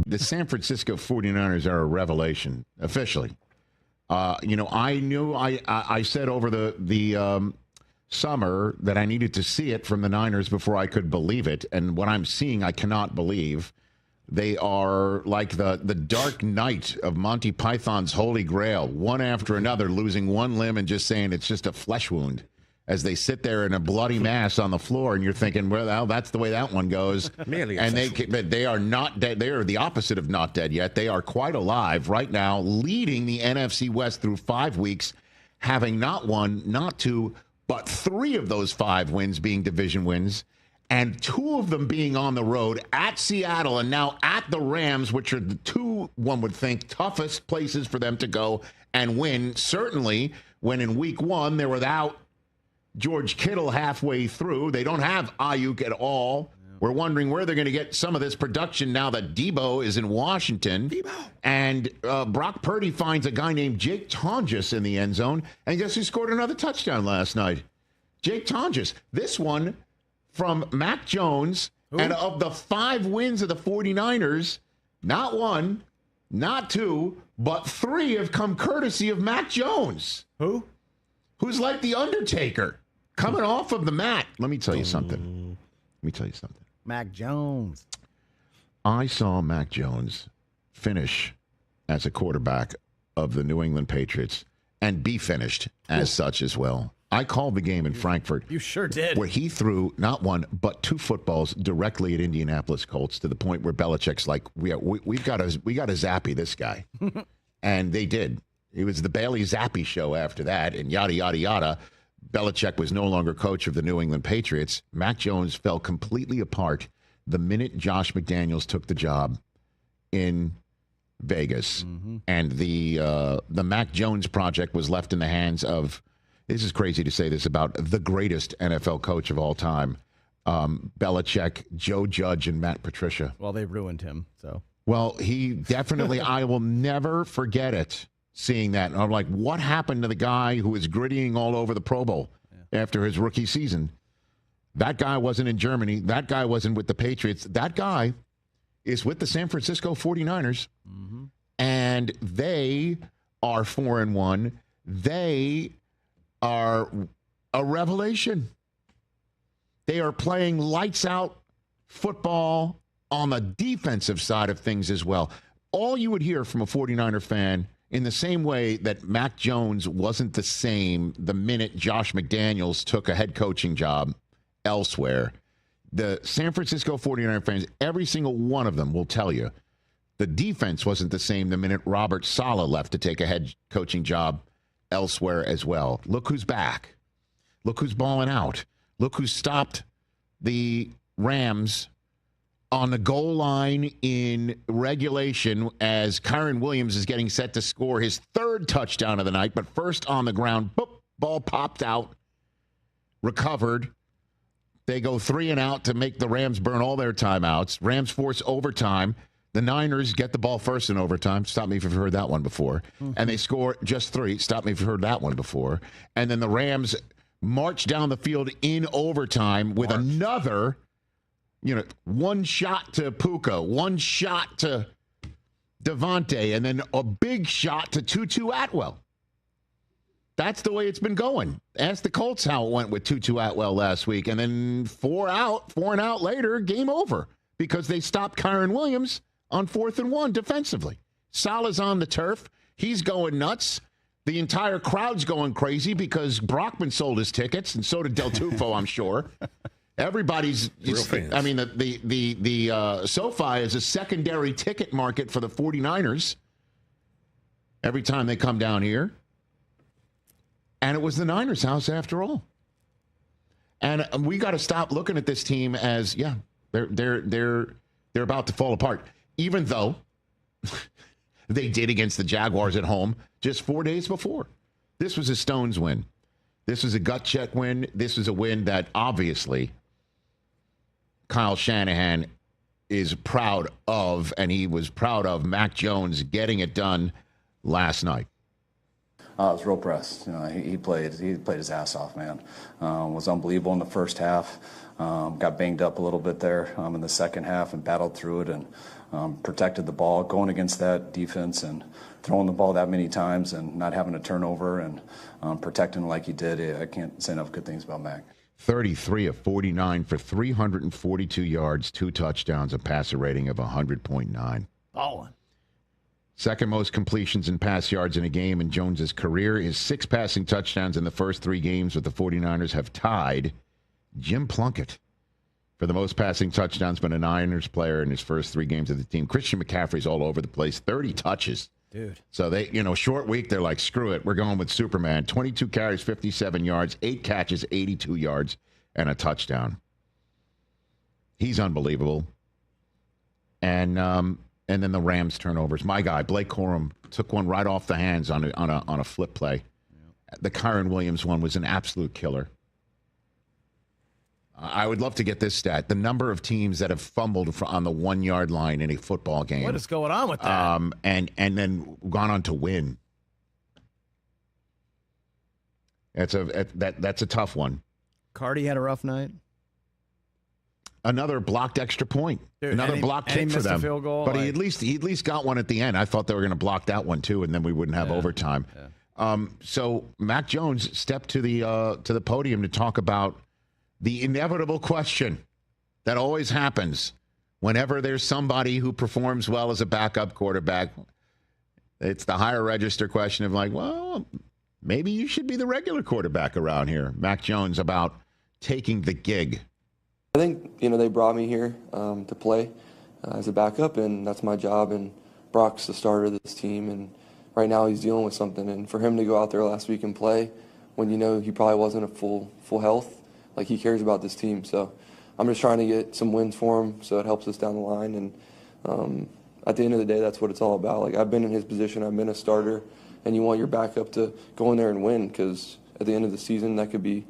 the San Francisco 49ers are a revelation, officially. I said over the summer that I needed to see it from the Niners before I could believe it. And what I'm seeing, I cannot believe. They are like the Dark Knight of Monty Python's Holy Grail, one after another, losing one limb and just saying it's just a flesh wound as they sit there in a bloody mass on the floor. And you're thinking, well, that's the way that one goes. And they are not dead. They are the opposite of not dead yet. They are quite alive right now, leading the NFC West through 5 weeks, having not one, not two, but 3 of those 5 wins being division wins, and 2 of them being on the road at Seattle and now at the Rams, which are the 2, one would think, toughest places for them to go and win. Certainly when in week 1 they're without George Kittle halfway through. They don't have Ayuk at all. We're wondering where they're going to get some of this production now that Debo is in Washington. And Brock Purdy finds a guy named Jake Tonjes in the end zone. And guess who scored another touchdown last night? Jake Tonjes. This one from Mac Jones. Ooh. And of the 5 wins of the 49ers, not 1, not 2, but 3 have come courtesy of Mac Jones. Who? Who's like the Undertaker, coming off of the mat. Let me tell you something. Mac Jones. I saw Mac Jones finish as a quarterback of the New England Patriots and be finished as such as well. I called the game in Frankfurt. You sure did. Where he threw not 1, but 2 footballs directly at Indianapolis Colts to the point where Belichick's like, we've got to zappy this guy. And they did. It was the Bailey Zappi show after that, and yada, yada, yada. Belichick was no longer coach of the New England Patriots. Mac Jones fell completely apart the minute Josh McDaniels took the job in Vegas. Mm-hmm. And the Mac Jones project was left in the hands of, this is crazy to say this about the greatest NFL coach of all time, Belichick, Joe Judge, and Matt Patricia. Well, they ruined him, so. Well, he definitely, I will never forget it. Seeing that, and I'm like, what happened to the guy who was grittying all over the Pro Bowl after his rookie season? That guy wasn't in Germany. That guy wasn't with the Patriots. That guy is with the San Francisco 49ers, and they are 4-1. They are a revelation. They are playing lights out football on the defensive side of things as well. All you would hear from a 49er fan, in the same way that Mac Jones wasn't the same the minute Josh McDaniels took a head coaching job elsewhere, the San Francisco 49er fans, every single one of them will tell you the defense wasn't the same the minute Robert Saleh left to take a head coaching job elsewhere as well. Look who's back. Look who's balling out. Look who stopped the Rams on the goal line in regulation as Kyren Williams is getting set to score his 3rd touchdown of the night, but first on the ground, boop, ball popped out, recovered. They go 3 and out to make the Rams burn all their timeouts. Rams force overtime. The Niners get the ball first in overtime. Stop me if you've heard that one before. Mm-hmm. And they score just 3. Stop me if you've heard that one before. And then the Rams march down the field in overtime with another, one shot to Puka, one shot to Devontae, and then a big shot to Tutu Atwell. That's the way it's been going. Ask the Colts how it went with Tutu Atwell last week. And then 4 and out later, game over because they stopped Kyren Williams on 4th and 1 defensively. Salah's on the turf. He's going nuts. The entire crowd's going crazy because Brockman sold his tickets, and so did Del Tufo, I'm sure. Everybody's real fans. I mean, the SoFi is a secondary ticket market for the 49ers every time they come down here. And it was the Niners' house after all. And we got to stop looking at this team as, they're about to fall apart. Even though they did against the Jaguars at home just 4 days before. This was a Stones win. This was a gut check win. This was a win that obviously Kyle Shanahan is proud of, and he was proud of Mac Jones getting it done last night. I was real impressed. He played his ass off, man. Was unbelievable in the first half. Got banged up a little bit there in the second half and battled through it and protected the ball. Going against that defense and throwing the ball that many times and not having a turnover and protecting like he did, I can't say enough good things about Mac. 33 of 49 for 342 yards, 2 touchdowns, a passer rating of 100.9. Ballin'. Second most completions and pass yards in a game in Jones's career. His 6 passing touchdowns in the first 3 games with the 49ers have tied Jim Plunkett for the most passing touchdowns been a Niners player in his first 3 games of the team. Christian McCaffrey's all over the place, 30 touches. Dude. So they, short week, they're like, screw it. We're going with Superman. 22 carries, 57 yards, 8 catches, 82 yards, and a touchdown. He's unbelievable. And then the Rams turnovers. My guy, Blake Corum, took one right off the hands on a flip play. Yep. The Kyron Williams one was an absolute killer. I would love to get this stat. The number of teams that have fumbled on the 1-yard line in a football game. What is going on with that? And then gone on to win. That's a tough one. Cardi had a rough night. Another blocked extra point. Dude, another blocked kick for them. A field goal, but he at least got one at the end. I thought they were going to block that one too, and then we wouldn't have overtime. Yeah. So Mac Jones stepped to the podium to talk about the inevitable question that always happens whenever there's somebody who performs well as a backup quarterback. It's the higher register question of like, well, maybe you should be the regular quarterback around here. Mac Jones about taking the gig. I think, they brought me here to play as a backup, and that's my job. And Brock's the starter of this team, and right now he's dealing with something. And for him to go out there last week and play when he probably wasn't at full health, like he cares about this team. So I'm just trying to get some wins for him so it helps us down the line. And at the end of the day, that's what it's all about. Like, I've been in his position. I've been a starter, and you want your backup to go in there and win, because at the end of the season, that could be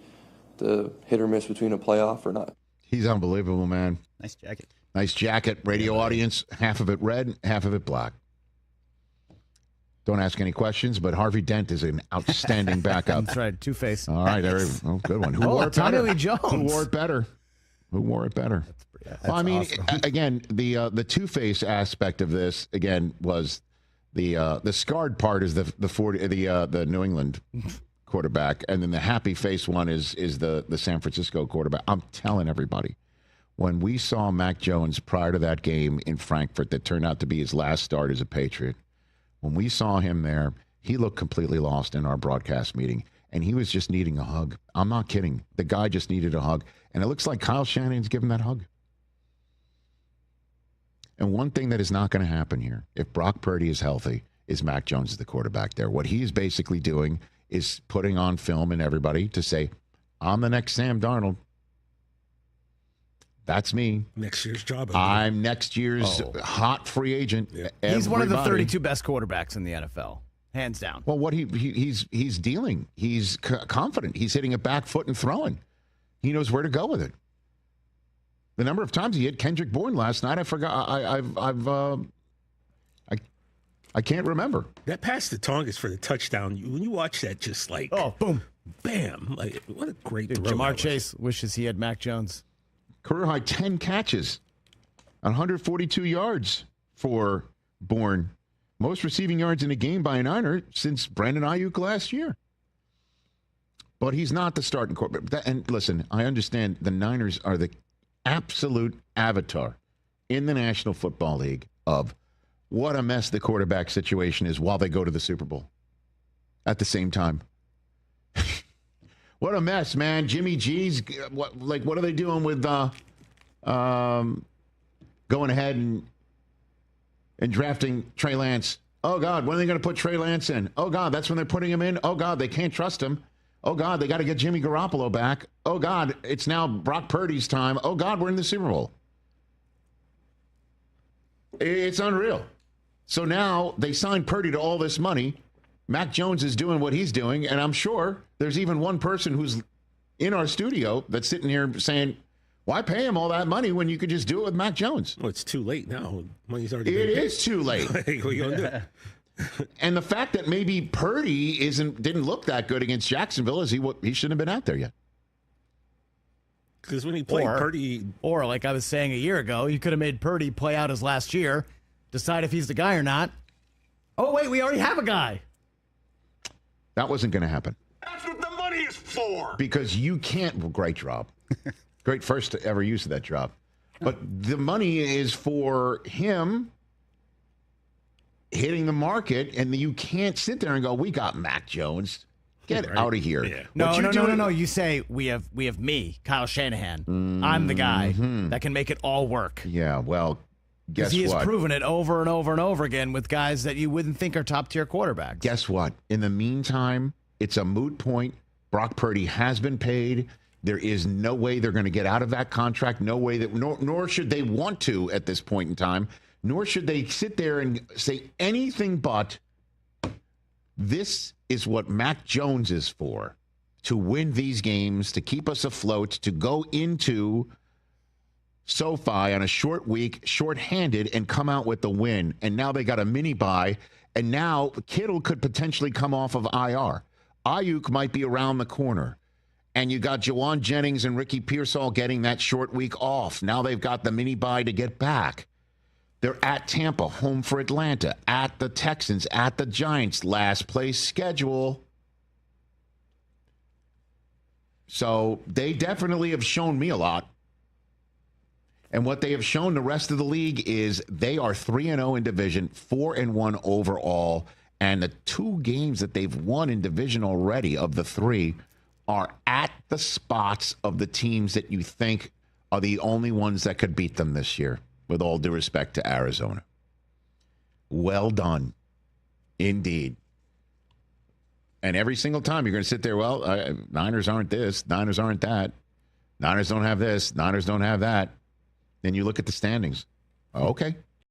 the hit or miss between a playoff or not. He's unbelievable, man. Nice jacket. Nice jacket. Radio audience, half of it red, half of it black. Don't ask any questions, but Harvey Dent is an outstanding backup. That's right. Two-Face. All right. Good one. Who wore it better? Tommy Lee Jones. Who wore it better? Who wore it better? Well, I mean, awesome. Again, the Two-Face aspect of this, again, was the scarred part is the New England quarterback, and then the happy face one is the San Francisco quarterback. I'm telling everybody, when we saw Mac Jones prior to that game in Frankfurt that turned out to be his last start as a Patriot, when we saw him there, he looked completely lost in our broadcast meeting, and he was just needing a hug. I'm not kidding. The guy just needed a hug, and it looks like Kyle Shanahan's giving that hug. And one thing that is not going to happen here, if Brock Purdy is healthy, is Mac Jones is the quarterback there. What he is basically doing is putting on film and everybody to say, I'm the next Sam Darnold. That's me. Next year's job. I'm next year's hot free agent. Yeah. He's one of the 32 best quarterbacks in the NFL, hands down. Well, what he's dealing. He's confident. He's hitting a back foot and throwing. He knows where to go with it. The number of times he hit Kendrick Bourne last night, I forgot. I can't remember. That pass to Tongas for the touchdown, when you watch that, just like, boom, bam. Like, what a great throw. Jamar Chase wishes he had Mac Jones. Career high 10 catches, 142 yards for Bourne. Most receiving yards in a game by a Niner since Brandon Ayuk last year. But he's not the starting quarterback. And listen, I understand the Niners are the absolute avatar in the National Football League of what a mess the quarterback situation is while they go to the Super Bowl at the same time. What a mess, man. Jimmy G's, what are they doing with going ahead and drafting Trey Lance? Oh, God, when are they going to put Trey Lance in? Oh, God, that's when they're putting him in? Oh, God, they can't trust him. Oh, God, they got to get Jimmy Garoppolo back. Oh, God, it's now Brock Purdy's time. Oh, God, we're in the Super Bowl. It's unreal. So now they signed Purdy to all this money. Mac Jones is doing what he's doing, and I'm sure there's even one person who's in our studio that's sitting here saying, why pay him all that money when you could just do it with Mac Jones? Well, it's too late now. Money's already been paid. It is too late. What are you going to do? And the fact that maybe Purdy didn't look that good against Jacksonville is he shouldn't have been out there yet. Because when he played Purdy. Or, like I was saying a year ago, you could have made Purdy play out his last year, decide if he's the guy or not. Oh, wait, we already have a guy. That wasn't going to happen. That's what the money is for. Because you can't. Well, great job. Great first ever use of that job. But the money is for him hitting the market, and you can't sit there and go, we got Mac Jones. Get out of here. Yeah. No. You say we have me, Kyle Shanahan. I'm the guy that can make it all work. Yeah, well, guess he what? He has proven it over and over and over again with guys that you wouldn't think are top-tier quarterbacks. Guess what? In the meantime, it's a moot point. Brock Purdy has been paid. There is no way they're going to get out of that contract. No way that, nor should they want to at this point in time. Nor should they sit there and say anything but, this is what Mac Jones is for, to win these games, to keep us afloat, to go into SoFi on a short week, shorthanded, and come out with the win. And now they got a mini bye, and now Kittle could potentially come off of IR. Ayuk might be around the corner. And you got Jawan Jennings and Ricky Pearsall getting that short week off. Now they've got the mini bye to get back. They're at Tampa, home for Atlanta, at the Texans, at the Giants, last place schedule. So they definitely have shown me a lot. And what they have shown the rest of the league is they are 3-0 in division, 4-1 overall. And the 2 games that they've won in division already of the 3 are at the spots of the teams that you think are the only ones that could beat them this year, with all due respect to Arizona. Well done. Indeed. And every single time you're going to sit there, well, Niners aren't this, Niners aren't that. Niners don't have this, Niners don't have that. Then you look at the standings. Okay,